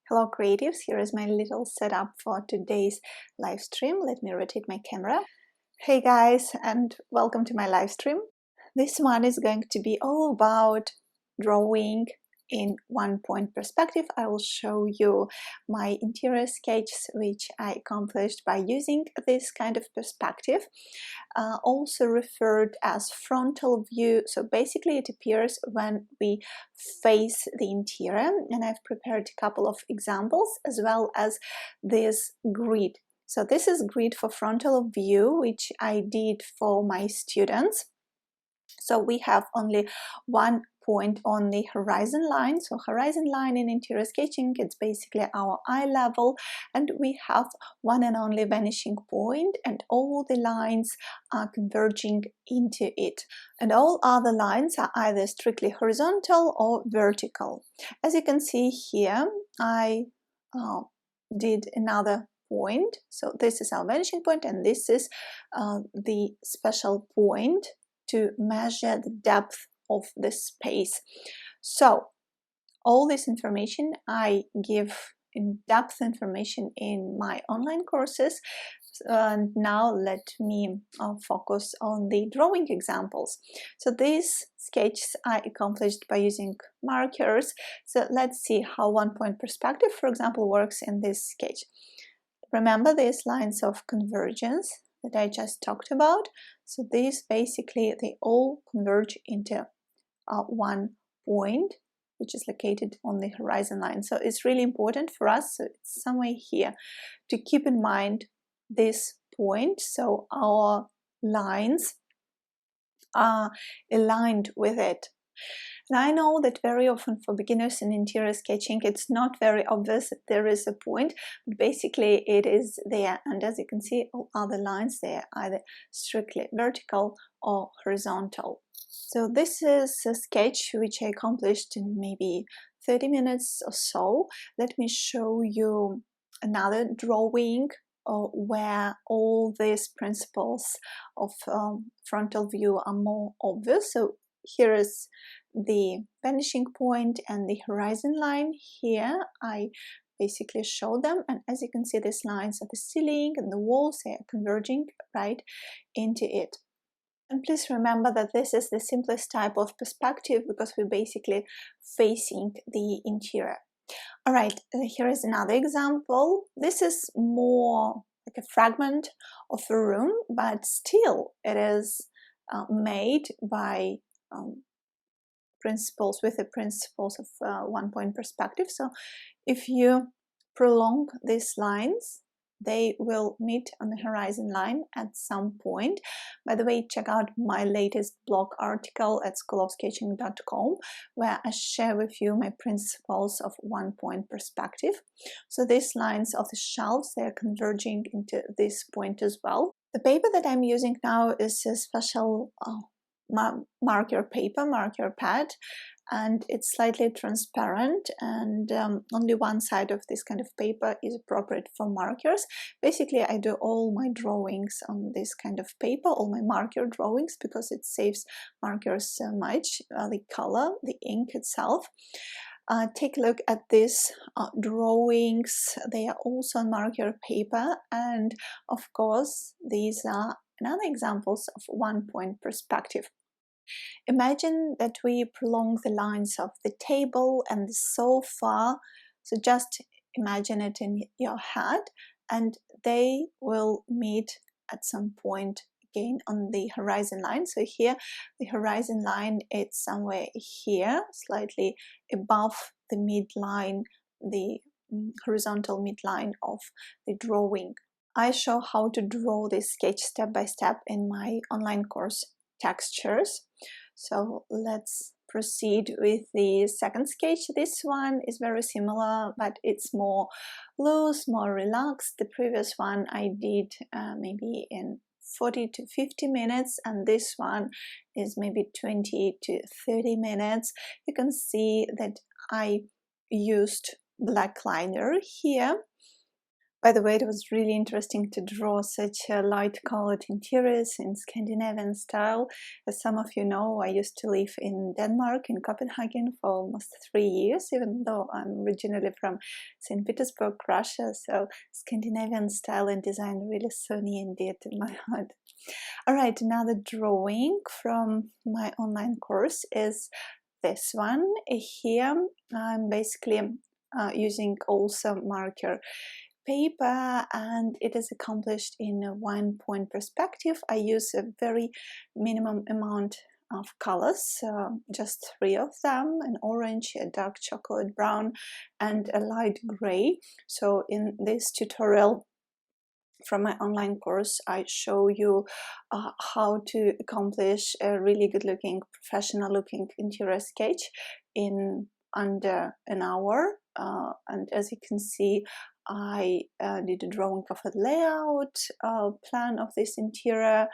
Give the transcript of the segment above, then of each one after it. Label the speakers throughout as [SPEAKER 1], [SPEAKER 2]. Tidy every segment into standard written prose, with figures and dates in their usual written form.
[SPEAKER 1] Hello creatives, here is my little setup for today's live stream. Let me rotate my camera. Hey guys, and welcome to my live stream. This one is going to be all about drawing in one-point perspective. I will show you my interior sketches which I accomplished by using this kind of perspective, also referred as frontal view. So basically it appears when we face the interior, and I've prepared a couple of examples as well as this grid. So this is grid for frontal view, which I did for my students. So we have only one point on the horizon line. So horizon line in interior sketching, it's basically our eye level, and we have one and only vanishing point, and all the lines are converging into it. And all other lines are either strictly horizontal or vertical. As you can see here, I did another point. So this is our vanishing point, and this is the special point to measure the depth of the space. So all this information I give in-depth information in my online courses. And now let me focus on the drawing examples. So these sketches I accomplished by using markers. So let's see how one-point perspective, for example, works in this sketch. Remember these lines of convergence that I just talked about? So these basically, they all converge into one point, which is located on the horizon line. So it's really important for us, so it's somewhere here, to keep in mind this point, so our lines are aligned with it. And I know that very often for beginners in interior sketching, it's not very obvious that there is a point, but basically it is there. And as you can see, all other lines, they are either strictly vertical or horizontal. So this is a sketch which I accomplished in maybe 30 minutes or so. Let me show you another drawing where all these principles of frontal view are more obvious. So here is the vanishing point and the horizon line. Here I basically show them, and as you can see, these lines are the ceiling and the walls, they are converging right into it. And please remember that this is the simplest type of perspective because we're basically facing the interior. All right, here is another example. This is more like a fragment of a room, but still it is made by principles, with the principles of one-point perspective. So if you prolong these lines, they will meet on the horizon line at some point. By the way, check out my latest blog article at schoolofsketching.com, where I share with you my principles of one-point perspective. So these lines of the shelves, they are converging into this point as well. The paper that I'm using now is a special marker paper, marker pad, and it's slightly transparent, and only one side of this kind of paper is appropriate for markers. Basically, I do all my drawings on this kind of paper, all my marker drawings, because it saves markers so much, the color, the ink itself. Take a look at these drawings. They are also on marker paper, and of course these are another examples of one-point perspective. Imagine that we prolong the lines of the table and the sofa. So just imagine it in your head, and they will meet at some point again on the horizon line. So here the horizon line, it's somewhere here, slightly above the midline, the horizontal midline of the drawing. I show how to draw this sketch step by step in my online course Textures. So let's proceed with the second sketch. This one is very similar, but it's more loose, more relaxed. The previous one I did maybe in 40 to 50 minutes, and this one is maybe 20 to 30 minutes. You can see that I used black liner here. By the way, it was really interesting to draw such light-colored interiors in Scandinavian style. As some of you know, I used to live in Denmark, in Copenhagen, for almost 3 years, even though I'm originally from St. Petersburg, Russia. So Scandinavian style and design really so near and dear to my heart. Alright, another drawing from my online course is this one. Here I'm basically using also marker paper, and it is accomplished in a 1-point perspective. I use a very minimum amount of colors, just 3 of them: an orange, a dark chocolate brown, and a light gray. So in this tutorial from my online course, I show you how to accomplish a really good looking, professional looking interior sketch in under an hour. And as you can see, I did a drawing of a layout plan of this interior.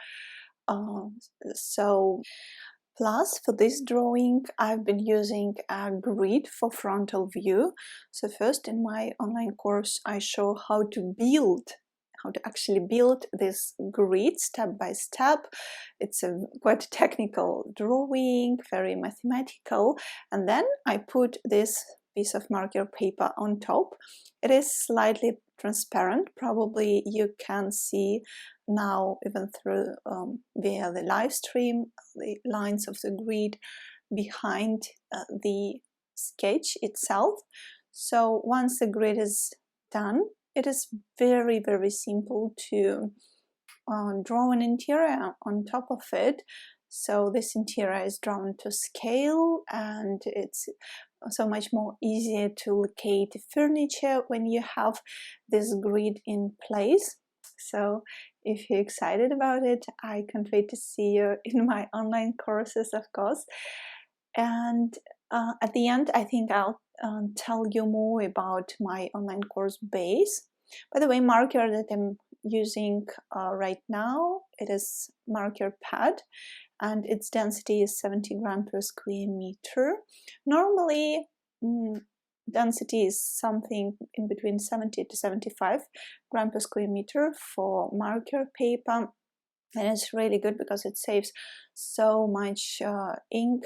[SPEAKER 1] Plus, for this drawing, I've been using a grid for frontal view. So first, in my online course, I show how to actually build this grid step by step. It's a quite technical drawing, very mathematical, and then I put this piece of marker paper on top. It is slightly transparent, probably you can see now even through via the live stream the lines of the grid behind the sketch itself. So once the grid is done, it is very, very simple to draw an interior on top of it. So this interior is drawn to scale, and it's so much more easier to locate the furniture when you have this grid in place. So if you're excited about it, I can't wait to see you in my online courses, of course. And at the end, I think I'll tell you more about my online course base. By the way, marker that I'm using right now, it is marker pad, and its density is 70 grams per square meter. Normally, density is something in between 70 to 75 grams per square meter for marker paper. And it's really good because it saves so much ink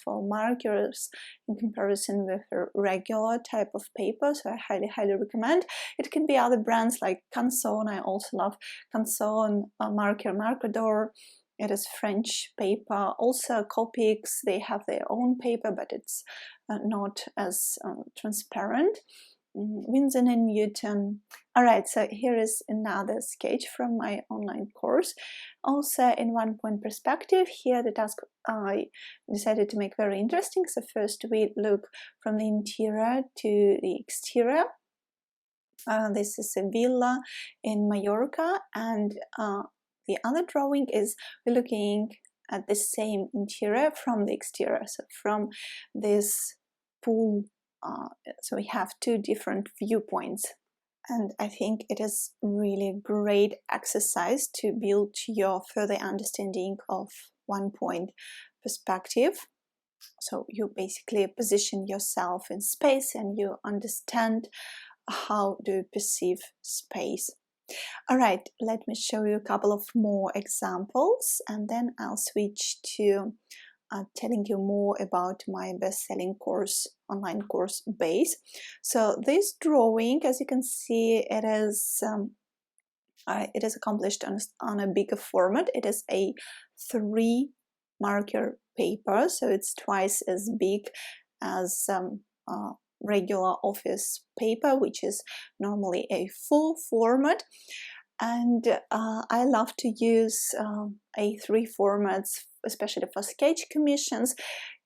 [SPEAKER 1] for markers in comparison with a regular type of paper. So I highly recommend. It can be other brands like Canson. I also love Canson Marcador. It is French paper. Also Copics, they have their own paper, but it's not as transparent. Winsor & Newton. Alright, so here is another sketch from my online course, also in 1-point perspective. Here the task I decided to make very interesting. So first we look from the interior to the exterior. This is a villa in Mallorca, and the other drawing is we're looking at the same interior from the exterior, so from this pool. So we have 2 different viewpoints, and I think it is really great exercise to build your further understanding of 1-point perspective. So you basically position yourself in space and you understand how to perceive space. Alright, let me show you a couple of more examples, and then I'll switch to telling you more about my best-selling course, online course base. So this drawing, as you can see, it is accomplished on a bigger format. It is a 3 marker paper, so it's twice as big as regular office paper, which is normally a full format. And I love to use A3 formats, especially for sketch commissions.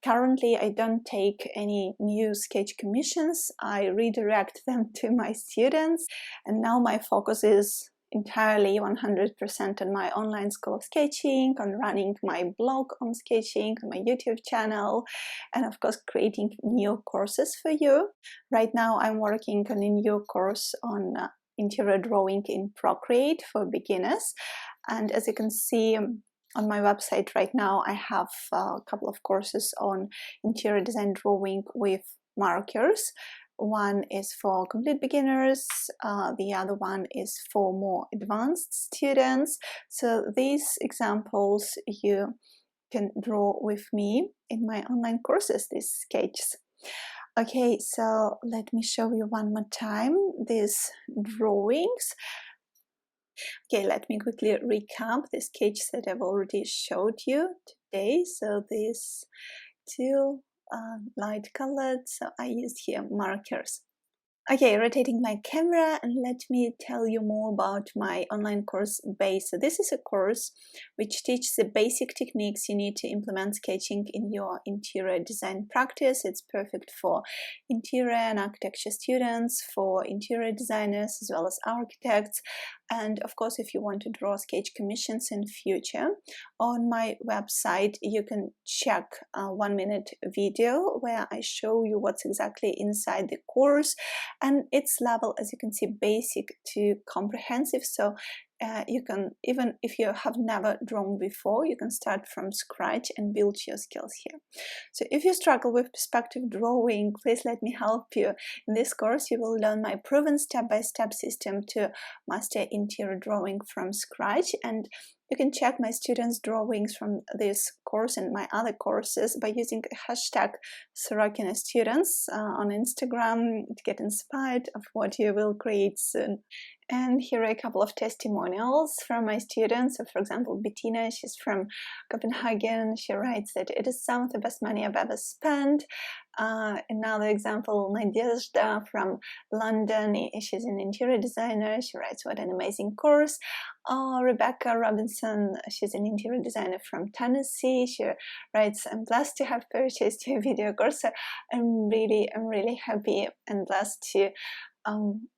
[SPEAKER 1] Currently, I don't take any new sketch commissions. I redirect them to my students, and now my focus is entirely 100% on my online school of sketching, on running my blog on sketching, on my YouTube channel, and of course creating new courses for you. Right now I'm working on a new course on interior drawing in Procreate for beginners, and as you can see on my website right now, I have a couple of courses on interior design drawing with markers. one is for complete beginners, the other one is for more advanced students. So these examples you can draw with me in my online courses, these sketches. Okay, so let me show you one more time these drawings. Okay, let me quickly recap the sketch that I've already showed you today. So these two light colored, so I used here markers. Okay, rotating my camera, and let me tell you more about my online course base. So this is a course which teaches the basic techniques you need to implement sketching in your interior design practice. It's perfect for interior and architecture students, for interior designers as well as architects, and of course if you want to draw sketch commissions in future. On my website you can check a 1-minute video where I show you what's exactly inside the course, and its level, as you can see, basic to comprehensive. So you can, even if you have never drawn before, you can start from scratch and build your skills here. So if you struggle with perspective drawing, please let me help you. In this course you will learn my proven step-by-step system to master interior drawing from scratch, and you can check my students' drawings from this course and my other courses by using hashtag #SorokinaStudents on Instagram to get inspired of what you will create soon. And here are a couple of testimonials from my students. So for example, Bettina, she's from Copenhagen. She writes that it is some of the best money I've ever spent. Another example, Nadezhda from London. She's an interior designer. She writes, what an amazing course. Rebecca Robinson, she's an interior designer from Tennessee. She writes, I'm blessed to have purchased your video course. So I'm really happy and blessed to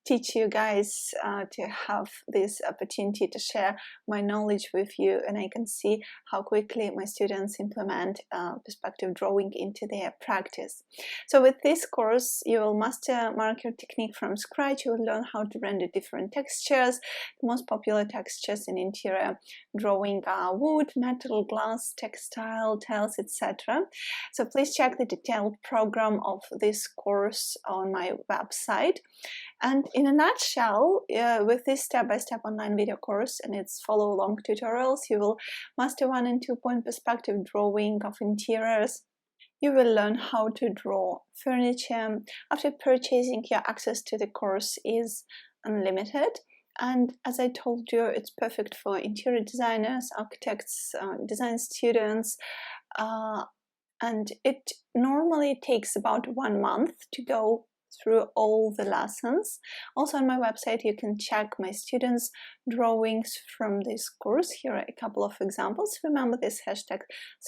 [SPEAKER 1] teach you guys to have this opportunity to share my knowledge with you, and I can see how quickly my students implement perspective drawing into their practice. So with this course you will master marker technique from scratch. You will learn how to render different textures. The most popular textures in interior drawing are wood, metal, glass, textile, tiles, etc. So please check the detailed program of this course on my website. And in a nutshell, with this step-by-step online video course and its follow-along tutorials, you will master 1- and 2-point perspective drawing of interiors. You will learn how to draw furniture. After purchasing, your access to the course is unlimited. And as I told you, it's perfect for interior designers, architects, design students, and it normally takes about 1 month to go through all the lessons. Also on my website you can check my students' drawings from this course. Here are a couple of examples. Remember this hashtag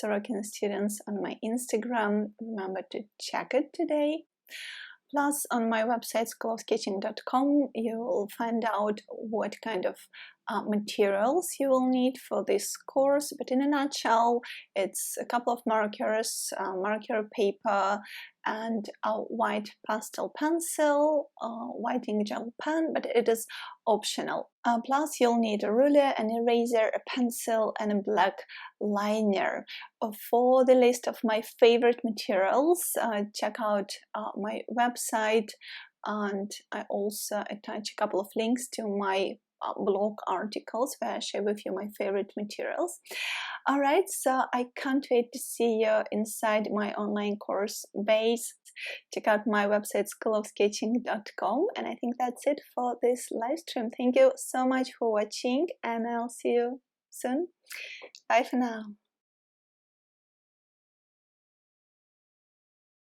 [SPEAKER 1] #SorokinaStudents on my Instagram. Remember to check it today. Plus on my website schoolofsketching.com you will find out what kind of materials you will need for this course, but in a nutshell it's a couple of markers, marker paper, and a white pastel pencil, white ink gel pen, but it is optional. Plus you'll need a ruler, an eraser, a pencil, and a black liner. For the list of my favorite materials, check out my website, and I also attach a couple of links to my blog articles where I share with you my favorite materials. Alright, so I can't wait to see you inside my online course base. Check out my website schoolofsketching.com, and I think that's it for this live stream. Thank you so much for watching, and I'll see you soon. Bye for now.